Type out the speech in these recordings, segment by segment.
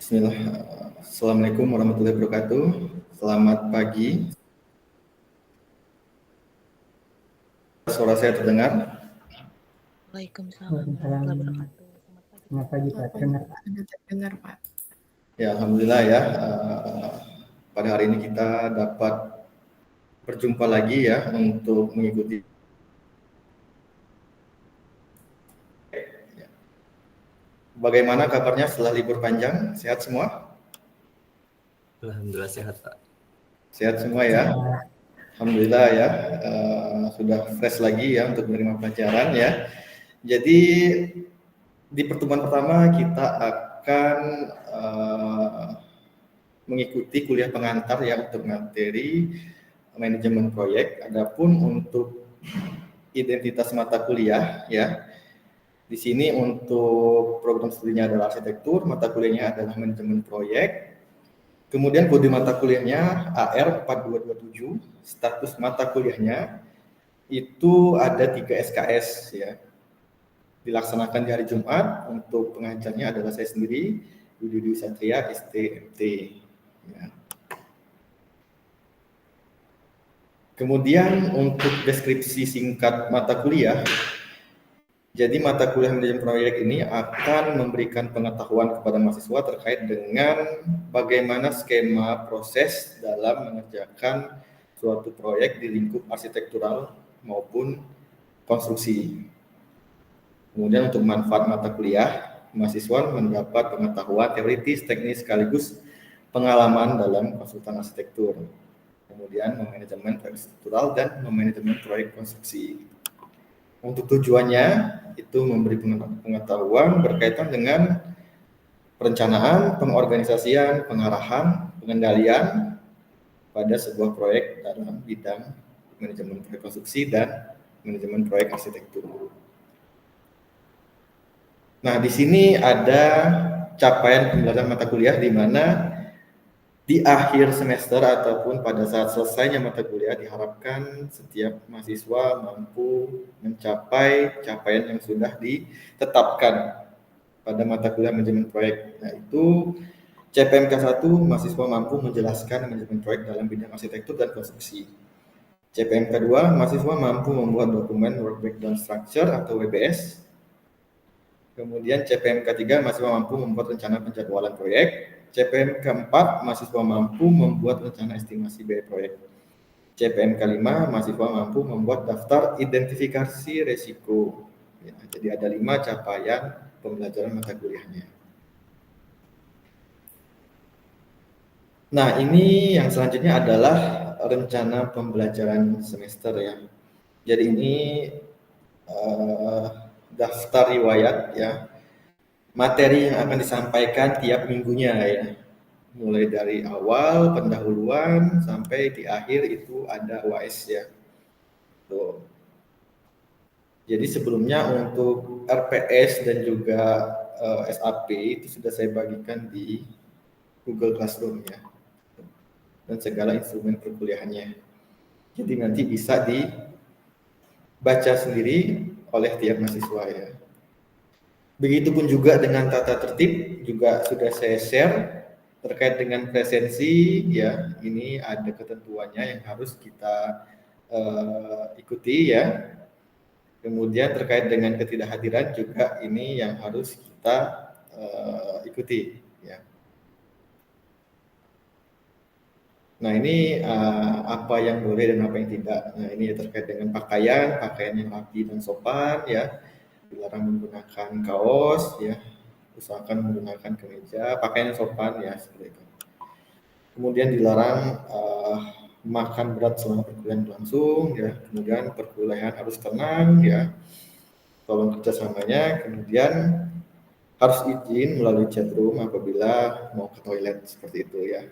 Bismillah. Assalamualaikum warahmatullahi wabarakatuh. Selamat pagi. Suara saya terdengar? Waalaikumsalam Waalaikumsalam. warahmatullahi wabarakatuh. Selamat pagi. Selamat pagi Pak, dengar Pak. Dengar Pak. Ya, alhamdulillah ya. Pada hari ini kita dapat berjumpa lagi ya untuk mengikuti. Bagaimana kabarnya setelah libur panjang? Sehat semua? Alhamdulillah sehat Pak. Sehat semua ya. Alhamdulillah ya. Sudah fresh lagi ya untuk menerima pelajaran ya. Jadi di pertemuan pertama kita akan mengikuti kuliah pengantar ya untuk materi manajemen proyek. Adapun untuk identitas mata kuliah ya, di sini untuk program studinya adalah arsitektur, mata kuliahnya adalah manajemen proyek. Kemudian kode mata kuliahnya AR 4227, status mata kuliahnya itu ada 3 SKS ya. Dilaksanakan di hari Jumat, untuk pengajarnya adalah saya sendiri, Budi Dwi Satria, STMT. Ya. Kemudian untuk deskripsi singkat mata kuliah, jadi mata kuliah manajemen proyek ini akan memberikan pengetahuan kepada mahasiswa terkait dengan bagaimana skema proses dalam mengerjakan suatu proyek di lingkup arsitektural maupun konstruksi. Kemudian untuk manfaat mata kuliah, mahasiswa mendapat pengetahuan teoritis, teknis, sekaligus pengalaman dalam konsultan arsitektur. Kemudian memanajemen proyek struktural dan memanajemen proyek konstruksi. Untuk tujuannya itu memberi pengetahuan berkaitan dengan perencanaan, pengorganisasian, pengarahan, pengendalian pada sebuah proyek dalam bidang manajemen proyek konstruksi dan manajemen proyek arsitektur. Nah, di sini ada capaian pembelajaran mata kuliah di mana di akhir semester ataupun pada saat selesainya mata kuliah diharapkan setiap mahasiswa mampu mencapai capaian yang sudah ditetapkan pada mata kuliah manajemen proyek, yaitu CPMK 1 mahasiswa mampu menjelaskan manajemen proyek dalam bidang arsitektur dan konstruksi. CPMK 2 mahasiswa mampu membuat dokumen work breakdown structure atau WBS. Kemudian CPMK 3 mahasiswa mampu membuat rencana penjadwalan proyek. CPMK 4 mahasiswa mampu membuat rencana estimasi biaya proyek. CPMK 5 mahasiswa mampu membuat daftar identifikasi resiko. Ya, jadi ada 5 capaian pembelajaran mata kuliahnya. Nah, ini yang selanjutnya adalah rencana pembelajaran semester ya. Jadi ini daftar riwayat ya, materi yang akan disampaikan tiap minggunya ya, mulai dari awal pendahuluan sampai di akhir itu ada UAS ya. Tuh. Jadi sebelumnya untuk RPS dan juga SAP itu sudah saya bagikan di Google Classroom ya, dan segala instrumen perkuliahannya. Jadi nanti bisa dibaca sendiri oleh tiap mahasiswa ya. Begitupun juga dengan tata tertib juga sudah saya share terkait dengan presensi ya, ini ada ketentuannya yang harus kita ikuti ya. Kemudian terkait dengan ketidakhadiran juga ini yang harus kita ikuti ya. Nah ini apa yang boleh dan apa yang tidak. Nah ini terkait dengan pakaian yang rapi dan sopan ya. Dilarang menggunakan kaos ya, usahakan menggunakan kemeja, pakaian yang sopan ya seperti itu. Kemudian dilarang makan berat selama perkuliahan berlangsung ya. Kemudian perkuliahan harus tenang ya, tolong kerjasamanya. Kemudian harus izin melalui chat room apabila mau ke toilet seperti itu ya.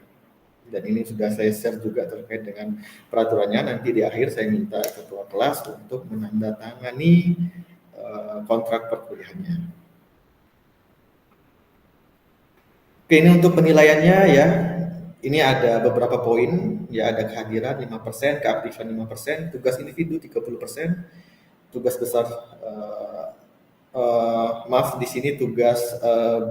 Dan ini sudah saya share juga terkait dengan peraturannya. Nanti di akhir saya minta ketua kelas untuk menandatangani kontrak perkuliahannya. Oke, ini untuk penilaiannya ya. Ini ada beberapa poin ya, ada kehadiran 5%, keaktifan 5%, tugas individu 30%, tugas besar maaf di sini tugas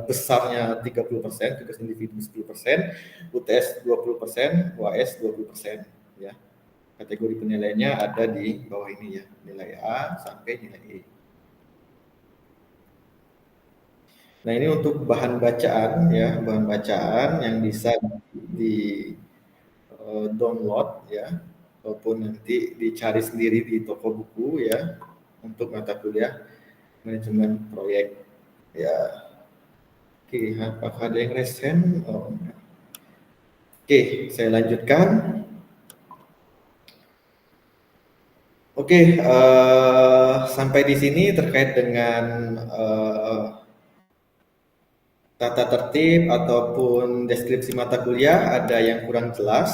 besarnya 30%, tugas individu 10%, UTS 20%, UAS 20%, ya. Kategori penilaiannya ada di bawah ini ya, nilai A sampai nilai E. Nah, ini untuk bahan bacaan ya, bahan bacaan yang bisa di download ya, ataupun nanti dicari sendiri di toko buku ya, untuk mata kuliah manajemen proyek ya. Oke, apakah ada yang resen? Oh. Oke, saya lanjutkan. Oke, sampai di sini terkait dengan tata tertib ataupun deskripsi mata kuliah, ada yang kurang jelas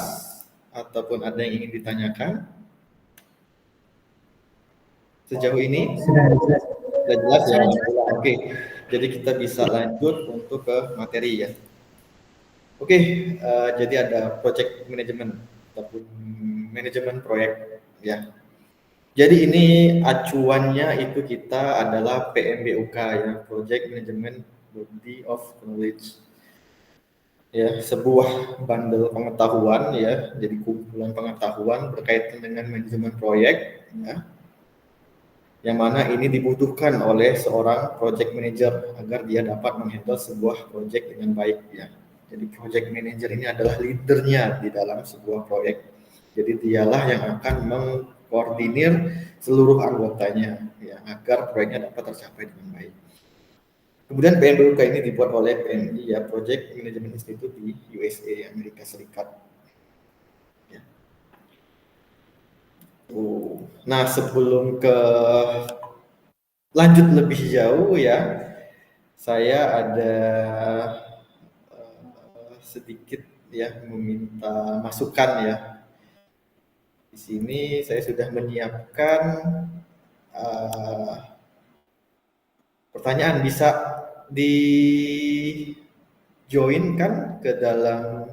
ataupun ada yang ingin ditanyakan sejauh ini? Sudah jelas. Sudah jelas ya? Sudah jelas. Oke, jadi kita bisa lanjut untuk ke materi ya. Oke, jadi ada project management ataupun manajemen proyek ya. Jadi ini acuannya itu kita adalah PMBUK ya, Project Management Body of Knowledge. Ya, sebuah bundle pengetahuan ya, jadi kumpulan pengetahuan berkaitan dengan manajemen proyek ya. Yang mana ini dibutuhkan oleh seorang project manager agar dia dapat menghandle sebuah project dengan baik ya. Jadi project manager ini adalah leadernya di dalam sebuah proyek. Jadi dialah yang akan mengkoordinir seluruh anggotanya ya agar proyeknya dapat tercapai dengan baik. Kemudian PMBUK ini dibuat oleh PMI ya, Project Management Institute di USA, Amerika Serikat. Ya. Nah, sebelum ke lanjut lebih jauh ya, saya ada sedikit ya meminta masukan ya. Di sini saya sudah menyiapkan pertanyaan, bisa di join kan ke dalam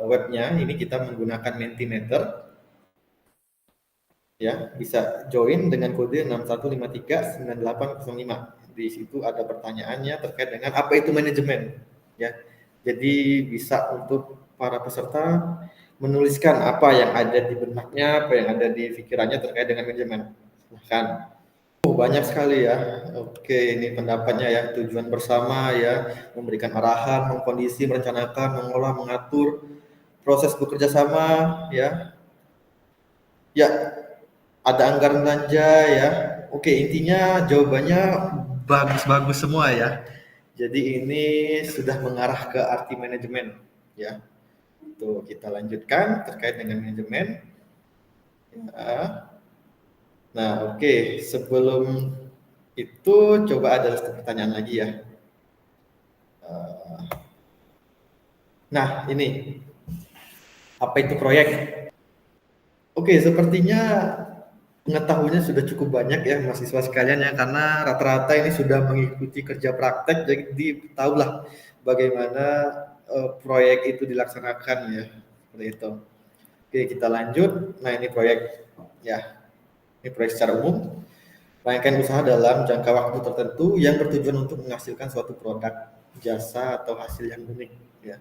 webnya. Ini kita menggunakan Mentimeter ya, bisa join dengan kode 61539805. Di situ ada pertanyaannya terkait dengan apa itu manajemen ya. Jadi bisa untuk para peserta menuliskan apa yang ada di benaknya, apa yang ada di pikirannya terkait dengan manajemen. Silahkan. Banyak sekali ya. Oke, ini pendapatnya ya, tujuan bersama ya, memberikan arahan, mengkondisi, merencanakan, mengolah, mengatur, proses bekerja sama ya. Ya, ada anggaran belanja ya. Oke, intinya jawabannya bagus-bagus semua ya. Jadi ini sudah mengarah ke arti manajemen ya. Tuh, kita lanjutkan terkait dengan manajemen. Ya. Nah, oke. Sebelum itu coba ada pertanyaan lagi ya. Nah, ini apa itu proyek? Oke, sepertinya pengetahuannya sudah cukup banyak ya mahasiswa sekalian ya, karena rata-rata ini sudah mengikuti kerja praktek, jadi tahulah bagaimana proyek itu dilaksanakan ya, seperti itu. Oke, kita lanjut. Nah, ini proyek ya. Ini proyek secara umum, rangkaian usaha dalam jangka waktu tertentu yang bertujuan untuk menghasilkan suatu produk, jasa, atau hasil yang unik. Ya.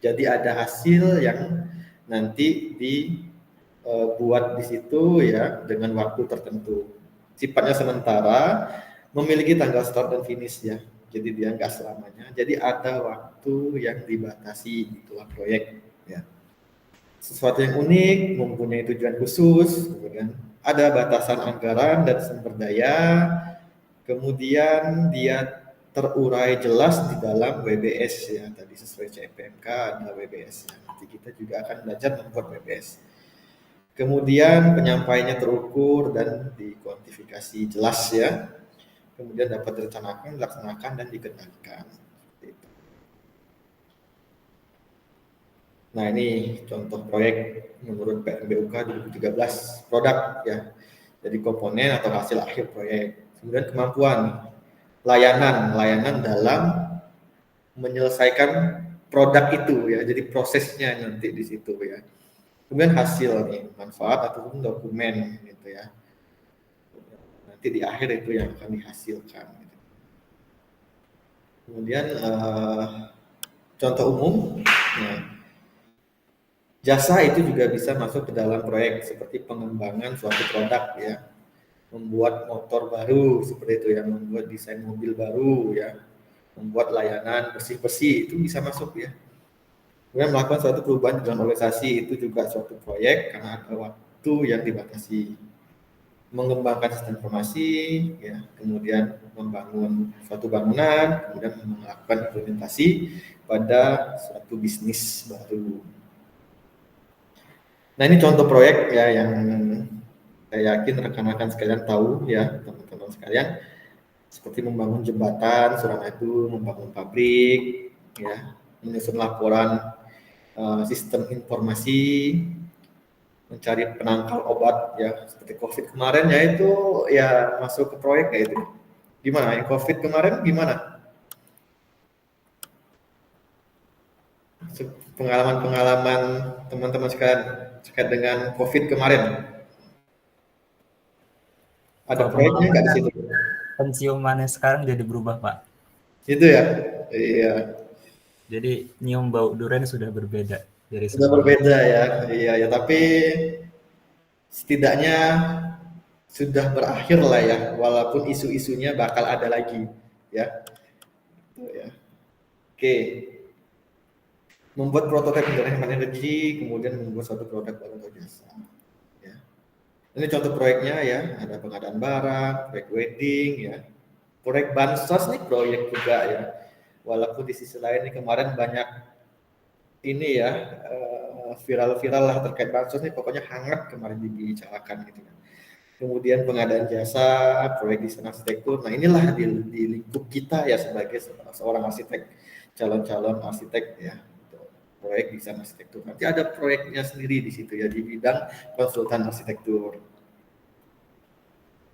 Jadi ada hasil yang nanti dibuat di situ ya dengan waktu tertentu. Sifatnya sementara, memiliki tanggal start dan finish ya. Jadi dia nggak selamanya. Jadi ada waktu yang dibatasi, itulah proyek. Ya. Sesuatu yang unik, mempunyai tujuan khusus, kemudian ada batasan anggaran dan sumber daya, kemudian dia terurai jelas di dalam WBS ya, tadi sesuai CPMK ada WBS ya. Nanti kita juga akan belajar membuat WBS. Kemudian penyampaiannya terukur dan dikuantifikasi jelas ya. Kemudian dapat direncanakan, dilaksanakan, dan dikendalikan. Nah, ini contoh proyek menurut PMBUK 2013, produk ya. Jadi komponen atau hasil akhir proyek. Kemudian kemampuan layanan dalam menyelesaikan produk itu ya. Jadi prosesnya nanti di situ ya. Kemudian hasil nih, manfaat ataupun dokumen gitu ya. nanti di akhir itu yang akan dihasilkan. Kemudian contoh umum, jasa itu juga bisa masuk ke dalam proyek seperti pengembangan suatu produk ya, membuat motor baru seperti itu ya, membuat desain mobil baru ya, membuat layanan bersih-bersih itu bisa masuk ya. Kemudian melakukan suatu perubahan di dalam organisasi itu juga suatu proyek karena ada waktu yang dibatasi. Mengembangkan sistem informasi ya, kemudian membangun suatu bangunan, kemudian melakukan implementasi pada suatu bisnis baru. Nah, ini contoh proyek ya yang saya yakin rekan-rekan sekalian tahu ya, teman-teman sekalian, seperti membangun jembatan, Suramadu, membangun pabrik, ya, menyusun laporan sistem informasi, mencari penangkal obat ya, seperti COVID kemarin ya itu ya masuk ke proyek kayak itu. Gimana? Yang COVID kemarin gimana? Pengalaman-pengalaman teman-teman sekalian terkait dengan COVID kemarin. Ada proyeknya nggak di situ? Penciumannya sekarang jadi berubah, Pak. Itu ya? Iya. Jadi nyium bau durian sudah berbeda dari Sudah sebelumnya. berbeda ya. Iya ya, tapi setidaknya sudah berakhir lah ya, walaupun isu-isunya bakal ada lagi ya. Itu ya. Oke. Membuat prototipe hemat energi, kemudian membuat suatu produk baru atau jasa. Ya. Ini contoh proyeknya ya, ada pengadaan barang, proyek wedding ya, proyek bansos nih proyek juga ya. Walaupun di sisi lain nih kemarin banyak ini ya viral-viral lah terkait bansos nih, pokoknya hangat kemarin dibicarakan gitu kan. Kemudian pengadaan jasa, proyek desain arsitektur. Nah inilah di lingkup kita ya sebagai seorang arsitek, calon-calon arsitek ya. Proyek desain arsitektur. Nanti ada proyeknya sendiri di situ ya di bidang konsultan arsitektur.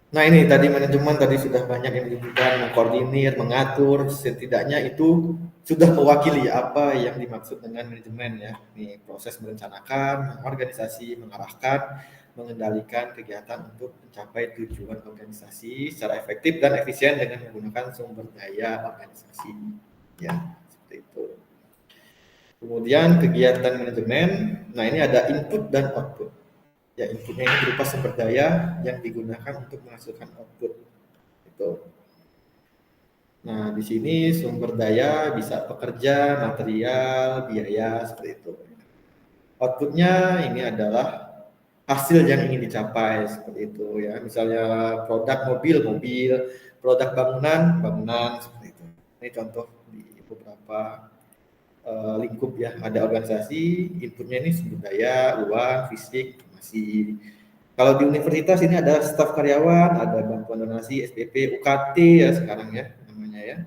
Nah ini tadi manajemen tadi sudah banyak yang disebutkan, mengkoordinir, mengatur, setidaknya itu sudah mewakili apa yang dimaksud dengan manajemen ya. Ini proses merencanakan, mengorganisasi, mengarahkan, mengendalikan kegiatan untuk mencapai tujuan organisasi secara efektif dan efisien dengan menggunakan sumber daya organisasi. Ya, seperti itu. Kemudian kegiatan manajemen, nah ini ada input dan output. Ya, inputnya ini berupa sumber daya yang digunakan untuk menghasilkan output. Itu. Nah, di sini sumber daya bisa pekerja, material, biaya, seperti itu. Outputnya ini adalah hasil yang ingin dicapai, seperti itu ya. Misalnya produk mobil, produk bangunan, seperti itu. Ini contoh di beberapa lingkup ya, ada organisasi, inputnya ini sumber daya, uang, fisik, informasi. Kalau di universitas ini ada staf karyawan, ada bantuan donasi, SPP, UKT ya sekarang ya namanya ya.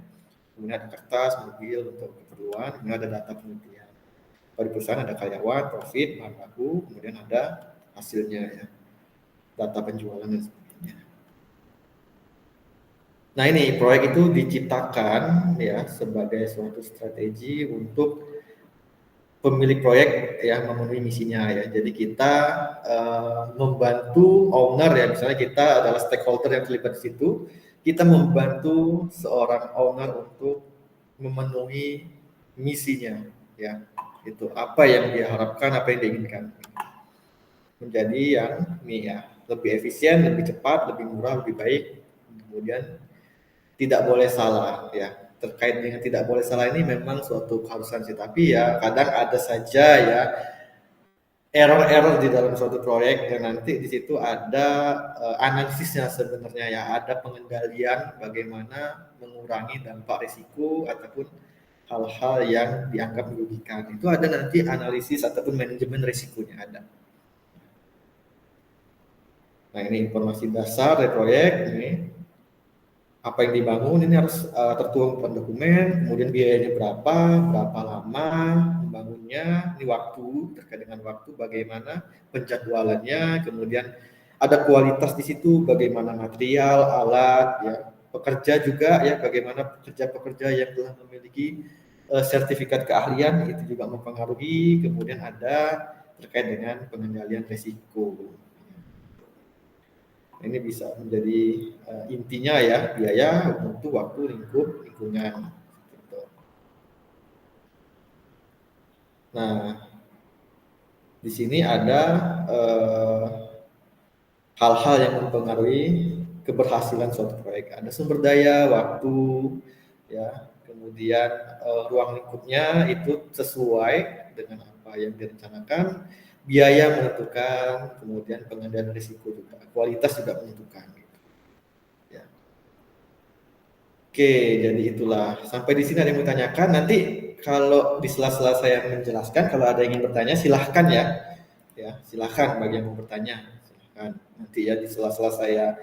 Kemudian ada kertas, mobil untuk keperluan, kemudian ada data penelitian. Kalau di perusahaan ada karyawan, profit, bahan baku, kemudian ada hasilnya ya, data penjualan dan sebagainya. Nah ini proyek itu diciptakan ya sebagai suatu strategi untuk pemilik proyek ya memenuhi misinya ya. Jadi kita membantu owner ya, misalnya kita adalah stakeholder yang terlibat di situ, kita membantu seorang owner untuk memenuhi misinya ya. Itu apa yang dia harapkan, apa yang dia inginkan. Menjadi yang ini ya, lebih efisien, lebih cepat, lebih murah, lebih baik. Kemudian tidak boleh salah ya. Terkait dengan tidak boleh salah ini memang suatu keharusan sih, tapi ya kadang ada saja ya error-error di dalam suatu proyek dan nanti di situ ada analisisnya sebenarnya ya, ada pengendalian bagaimana mengurangi dampak risiko ataupun hal-hal yang dianggap merugikan. Itu ada nanti analisis ataupun manajemen risikonya ada. Nah ini informasi dasar dari proyek ini. Apa yang dibangun ini harus tertuang pada dokumen, kemudian biayanya berapa lama membangunnya, ini waktu, terkait dengan waktu, bagaimana penjadwalannya, kemudian ada kualitas di situ, bagaimana material, alat, ya, pekerja juga ya, bagaimana pekerja-pekerja yang telah memiliki sertifikat keahlian itu juga mempengaruhi, kemudian ada terkait dengan pengendalian risiko. Ini bisa menjadi intinya ya, biaya, mutu, waktu, lingkungan. Gitu. Nah, di sini ada hal-hal yang mempengaruhi keberhasilan suatu proyek. Ada sumber daya, waktu, ya, kemudian ruang lingkupnya itu sesuai dengan apa yang direncanakan, biaya menentukan, kemudian pengendalian risiko juga, kualitas juga menentukan. Ya. Oke, jadi itulah. Sampai di sini ada yang mau tanyakan. Nanti kalau di sela-sela saya menjelaskan, kalau ada yang ingin bertanya, silahkan ya. Ya, silahkan bagi yang mau bertanya. Silahkan. Nanti ya di sela-sela saya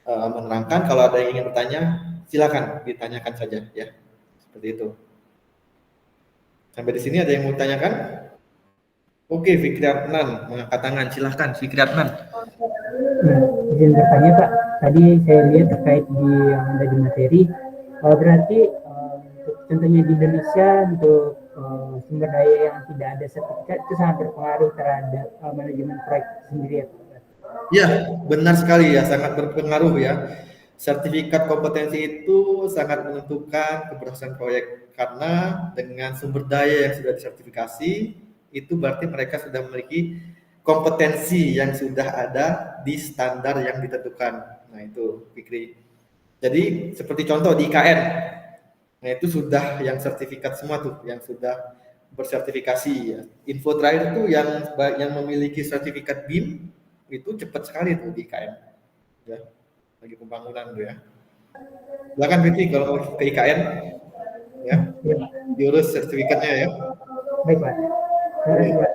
menerangkan, kalau ada yang ingin bertanya, silahkan ditanyakan saja ya. Seperti itu. Sampai di sini ada yang mau tanyakan? Oke, Fikri Adnan mengangkat tangan. Silahkan, Fikri Adnan. Ya, izin bertanya Pak, tadi saya lihat terkait di yang ada di materi, berarti untuk contohnya di Indonesia untuk sumber daya yang tidak ada sertifikat itu sangat berpengaruh terhadap manajemen proyek sendiri ya Pak? Ya, benar sekali ya, sangat berpengaruh ya. Sertifikat kompetensi itu sangat menentukan keberhasilan proyek karena dengan sumber daya yang sudah disertifikasi itu berarti mereka sudah memiliki kompetensi yang sudah ada di standar yang ditentukan. Nah itu Fikri. Jadi seperti contoh di IKN, nah itu sudah yang sertifikat semua tuh, yang sudah bersertifikasi ya. Info terakhir tuh yang memiliki sertifikat BIM itu cepat sekali tuh di IKN. Ya, lagi pembangunan tuh ya. Silakan Vicky kalau mau ke IKN ya, Ya Pak. diurus sertifikatnya ya. Baik Pak. Terima kasih Pak.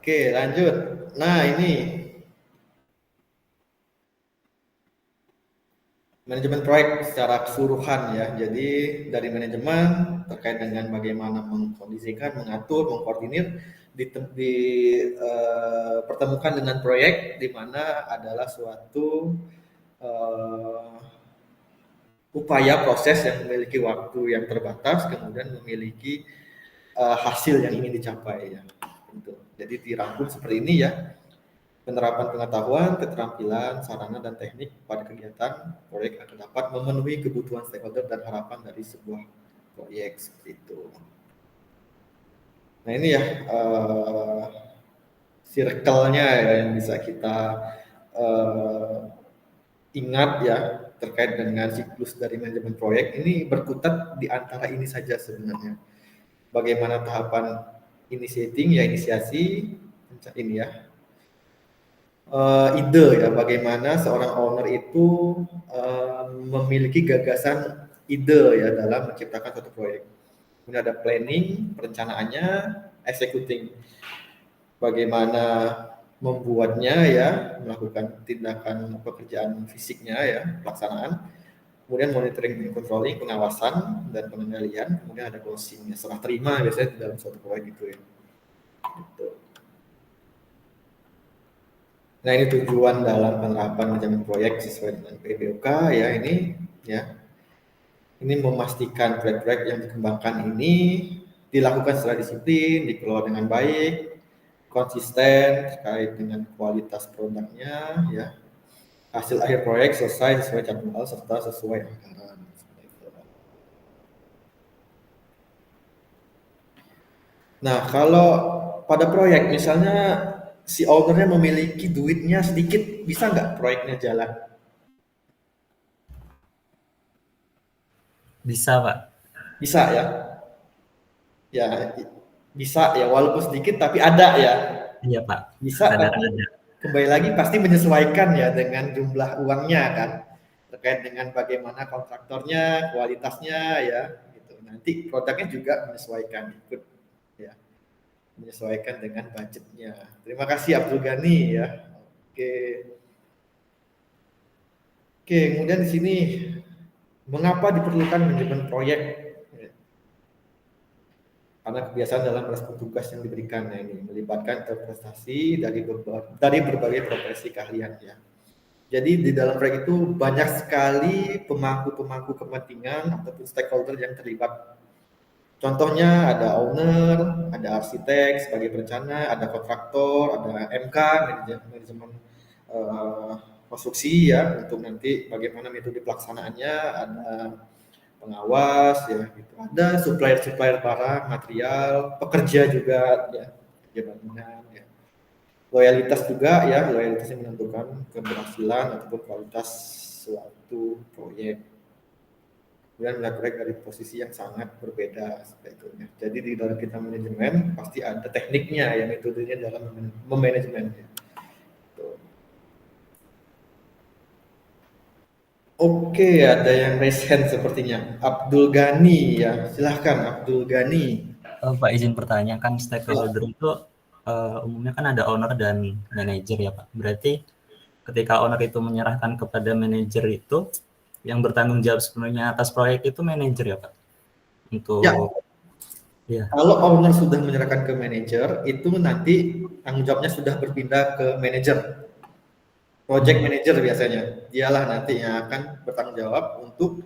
Oke, lanjut. Nah, ini manajemen proyek secara keseluruhan ya. Jadi dari manajemen terkait dengan bagaimana mengkondisikan, mengatur, mengkoordinir pertemukan dengan proyek di mana adalah suatu upaya proses yang memiliki waktu yang terbatas, kemudian memiliki hasil yang ingin dicapai ya. Gitu. Jadi dirangkum seperti ini ya. Penerapan pengetahuan, keterampilan, sarana dan teknik pada kegiatan proyek agar dapat memenuhi kebutuhan stakeholder dan harapan dari sebuah proyek seperti itu. Nah ini ya circle-nya ya, yang bisa kita ingat ya terkait dengan siklus dari manajemen proyek. Ini berkutat di antara ini saja sebenarnya. Bagaimana tahapan initiating ya, inisiasi ini ya, ide ya, bagaimana seorang owner itu memiliki gagasan ide ya dalam menciptakan suatu proyek. Kemudian ada planning, perencanaannya, executing, bagaimana membuatnya ya, melakukan tindakan pekerjaan fisiknya ya, pelaksanaan, kemudian monitoring and controlling, pengawasan dan pengendalian, kemudian ada closing ya, serah terima biasanya di dalam suatu proyek itu ya. Gitu. Nah ini tujuan dalam penerapan manajemen proyek sesuai dengan PPOK ya, ini ya. Ini memastikan proyek-proyek yang dikembangkan ini dilakukan secara disiplin, dikelola dengan baik, konsisten terkait dengan kualitas produknya ya. Hasil akhir proyek selesai sesuai jadwal serta sesuai anggaran. Nah, kalau pada proyek misalnya si ownernya memiliki duitnya sedikit, bisa nggak proyeknya jalan? Bisa, Pak. Bisa ya? Ya, bisa ya, walaupun sedikit tapi ada ya. Iya, Pak. Bisa, Kadang tapi ada. kembali lagi pasti menyesuaikan ya dengan jumlah uangnya kan. Terkait dengan bagaimana kontraktornya, kualitasnya ya, gitu. Nanti produknya juga menyesuaikan ikut ya. Menyesuaikan dengan budgetnya. Terima kasih Abdul Ghani ya. Oke. Oke, kemudian di sini mengapa diperlukan manajemen proyek? Karena kebiasaan dalam respon tugas yang diberikan ini melibatkan interpretasi dari berbagai profesi keahlian ya. Jadi di dalam proyek itu banyak sekali pemangku-pemangku kepentingan ataupun stakeholder yang terlibat. Contohnya ada owner, ada arsitek sebagai perencana, ada kontraktor, ada MK, manajemen eh, konstruksi ya, untuk nanti bagaimana metode pelaksanaannya, ada pengawas ya gitu. Ada supplier barang, material, pekerja juga ya, pekerja bangunan ya. Loyalitas juga ya, loyalitas yang menentukan keberhasilan ataupun kualitas suatu proyek. Kemudian melihat proyek dari posisi yang sangat berbeda seperti itu ya. Jadi di dalam kita manajemen pasti ada tekniknya ya, metodenya dalam memanajemen ya. Oke, ada yang raise hand sepertinya. Abdul Ghani ya, silahkan Abdul Ghani. Pak izin bertanya, kan stakeholder itu umumnya kan ada owner dan manajer ya Pak. Berarti ketika owner itu menyerahkan kepada manajer itu, yang bertanggung jawab sepenuhnya atas proyek itu manajer ya Pak? Untuk Ya. Kalau owner sudah menyerahkan ke manajer, itu nanti tanggung jawabnya sudah berpindah ke manajer. Project manager biasanya. Dialah nanti yang akan bertanggung jawab untuk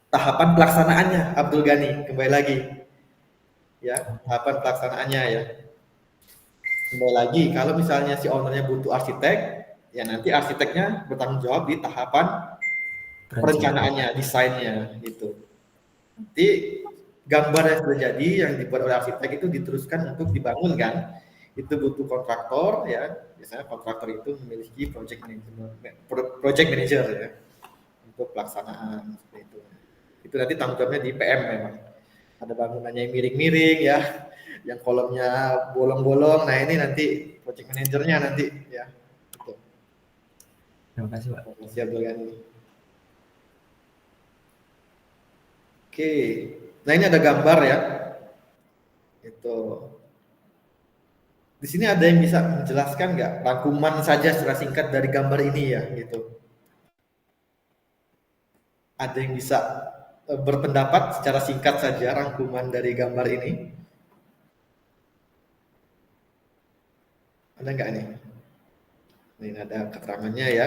tahapan pelaksanaannya, Abdul Ghani. Kembali lagi. Ya, tahapan pelaksanaannya ya. Kembali lagi, kalau misalnya si ownernya butuh arsitek, ya nanti arsiteknya bertanggung jawab di tahapan perencanaannya, desainnya gitu. Nanti gambar yang sudah jadi yang dibuat oleh arsitek itu diteruskan untuk dibangun kan. Itu butuh kontraktor ya. Biasanya kontraktor itu memiliki project manager ya untuk pelaksanaan seperti itu. Itu nanti tanggung jawabnya di PM memang. Ada bangunannya yang miring-miring ya, yang kolomnya bolong-bolong. Nah ini nanti project manajernya nanti ya. Gitu. Terima kasih Pak. Siap dengan ini. Oke, nah ini ada gambar ya. Itu. Di sini ada yang bisa menjelaskan nggak rangkuman saja secara singkat dari gambar ini ya, gitu. Ada yang bisa berpendapat secara singkat saja rangkuman dari gambar ini? Ada nggak nih? Ini ada keterangannya ya.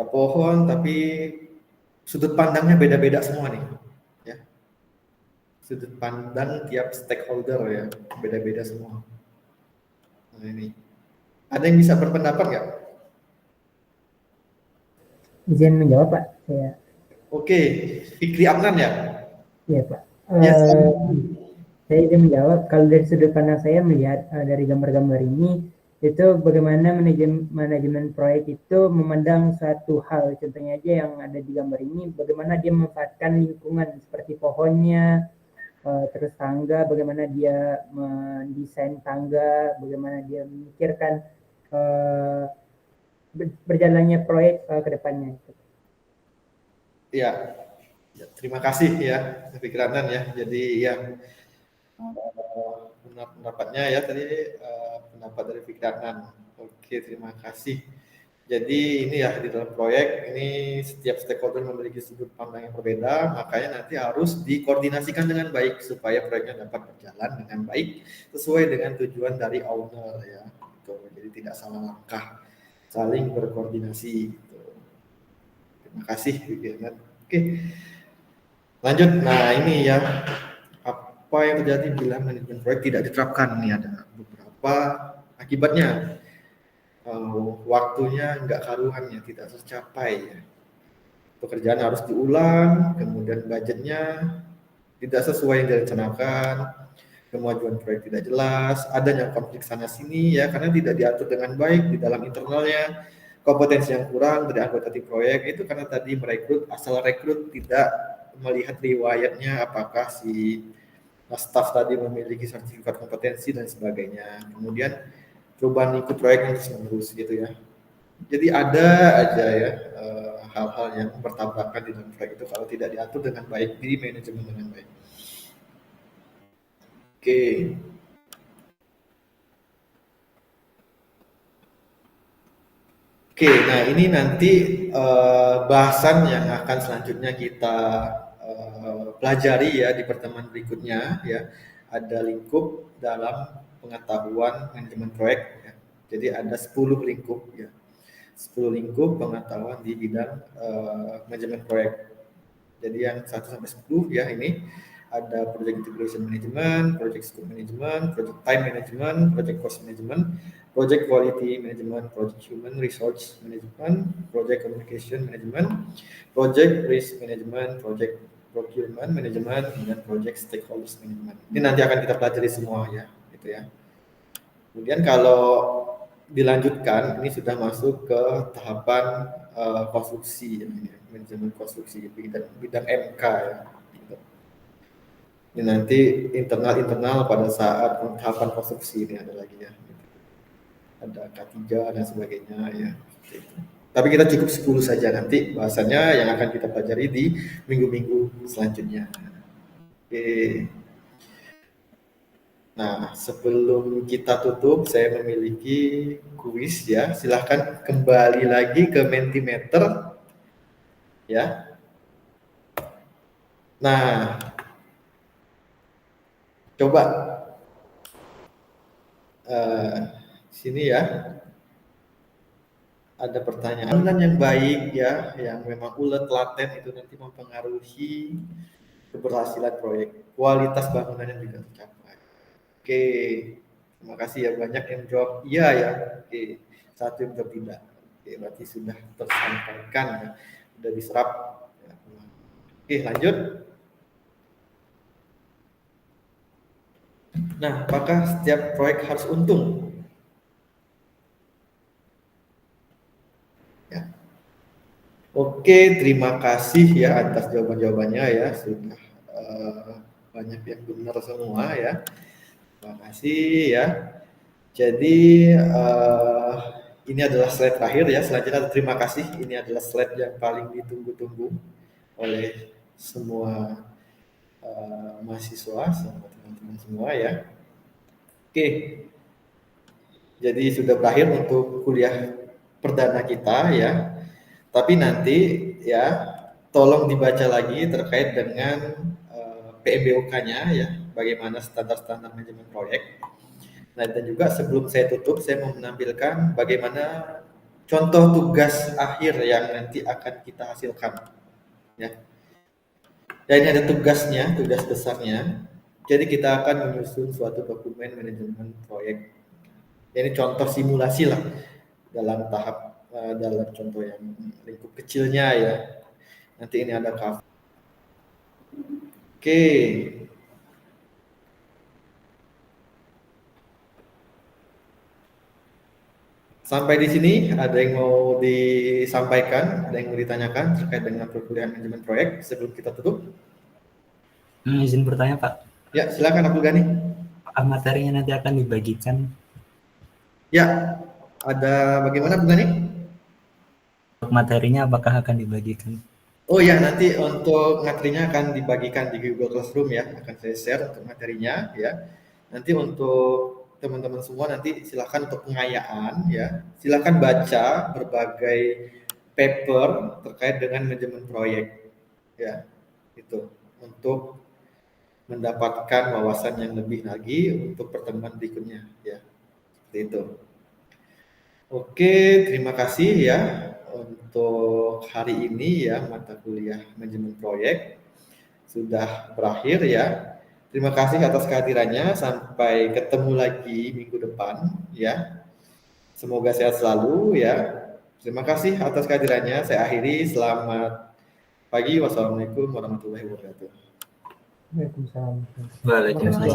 Ada pohon tapi sudut pandangnya beda-beda semua nih. Ya. Sudut pandang tiap stakeholder ya, beda-beda semua. Nah ini. Ada yang bisa berpendapat nggak? Izin menjawab Pak. Oke, Fikri Adnan ya? Iya Pak. Yes. Saya izin menjawab. Kalau dari sudut pandang saya melihat dari gambar-gambar ini, itu bagaimana manajemen proyek itu memandang suatu hal. Contohnya aja yang ada di gambar ini, bagaimana dia memanfaatkan lingkungan seperti pohonnya, terus tangga, bagaimana dia mendesain tangga, bagaimana dia memikirkan berjalannya proyek ke depannya. Ya, terima kasih ya pikiran ya. Jadi ya pendapatnya ya tadi pendapat dari pikiran. Oke, terima kasih. Jadi ini ya di dalam proyek ini setiap stakeholder memiliki sudut pandang yang berbeda, makanya nanti harus dikoordinasikan dengan baik supaya proyeknya dapat berjalan dengan baik sesuai dengan tujuan dari owner ya. Gitu. Jadi tidak salah langkah, saling berkoordinasi. Gitu. Terima kasih pikiran. Oke, lanjut. Nah ini ya apa yang terjadi bila manajemen proyek tidak diterapkan. Ini ada beberapa akibatnya. Waktunya nggak karuan ya, tidak tercapai ya. Pekerjaan harus diulang, kemudian budgetnya tidak sesuai yang direncanakan, kemajuan proyek tidak jelas, adanya konflik sana sini ya karena tidak diatur dengan baik di dalam internalnya, kompetensi yang kurang dari anggota tim proyek itu karena tadi asal rekrut tidak melihat riwayatnya apakah si staff tadi memiliki sertifikat kompetensi dan sebagainya. Kemudian perubahan ikut proyek yang terus-menerus gitu ya. Jadi ada aja ya hal-hal yang bertabrakan di dalam proyek itu kalau tidak diatur dengan baik, di manajemen dengan baik. Oke. Oke, nah ini nanti bahasan yang akan selanjutnya kita pelajari ya di pertemuan berikutnya ya. Ada lingkup dalam pengetahuan manajemen proyek ya. Jadi ada 10 lingkup ya. 10 lingkup pengetahuan di bidang manajemen proyek. Jadi yang 1 sampai 10 ya ini ada project integration management, project scope management, project time management, project cost management, project quality management, project human resource management, project communication management, project risk management, project procurement management, dan project stakeholders management. Ini nanti akan kita pelajari semua ya, gitu ya. Kemudian kalau dilanjutkan, ini sudah masuk ke tahapan konstruksi, manajemen konstruksi bidang MK ya. Ini nanti internal pada saat tahapan konstruksi ini ada lagi ya. Ada K3 dan sebagainya ya. Tapi kita cukup 10 saja nanti bahasanya yang akan kita pelajari di minggu-minggu selanjutnya. Oke. Nah, sebelum kita tutup, saya memiliki kuis ya. Silahkan kembali lagi ke Mentimeter ya. Nah, coba sini ya. Ada pertanyaan yang baik ya, yang memang ulet laten itu nanti mempengaruhi keberhasilan proyek. Kualitas bangunannya juga tercapai. Oke, terima kasih ya, banyak yang jawab iya ya. Oke, satu yang jawab tidak. Oke, berarti sudah tersampaikan ya, sudah diserap. Oke, lanjut. Nah, apakah setiap proyek harus untung? Ya. Oke, terima kasih ya atas jawaban-jawabannya ya, sudah banyak yang benar semua ya. Terima kasih ya. Jadi ini adalah slide terakhir ya. Selanjutnya terima kasih. Ini adalah slide yang paling ditunggu-tunggu oleh semua mahasiswa, sama teman-teman semua ya. Oke. Jadi sudah berakhir untuk kuliah perdana kita ya. Tapi nanti ya tolong dibaca lagi terkait dengan PMBOK-nya ya, bagaimana standar-standar manajemen proyek. Nah, dan juga sebelum saya tutup, saya mau menampilkan bagaimana contoh tugas akhir yang nanti akan kita hasilkan. Ya. Dan ini ada tugasnya, tugas besarnya. Jadi kita akan menyusun suatu dokumen manajemen proyek. Ini contoh simulasi lah dalam tahap dalam contoh yang lingkup kecilnya ya. Nanti ini ada cover. Oke. Sampai di sini ada yang mau disampaikan, ada yang mau ditanyakan terkait dengan perkuliahan manajemen proyek sebelum kita tutup? Izin bertanya Pak. Ya, silakan Abdul Ghani. Apakah materinya nanti akan dibagikan? Ya, ada bagaimana Abdul Ghani? Untuk materinya apakah akan dibagikan? Oh ya, nanti untuk materinya akan dibagikan di Google Classroom ya, akan saya share untuk materinya ya. Nanti untuk teman-teman semua nanti silakan untuk pengayaan ya, silakan baca berbagai paper terkait dengan manajemen proyek ya, itu untuk mendapatkan wawasan yang lebih lagi untuk pertemuan berikutnya ya, seperti itu. Oke, terima kasih ya untuk hari ini ya, mata kuliah manajemen proyek sudah berakhir ya. Terima kasih atas kehadirannya. Sampai ketemu lagi minggu depan ya. Semoga sehat selalu ya. Terima kasih atas kehadirannya. Saya akhiri. Selamat pagi. Wassalamualaikum warahmatullahi wabarakatuh. Waalaikumsalam. Waalaikumsalam.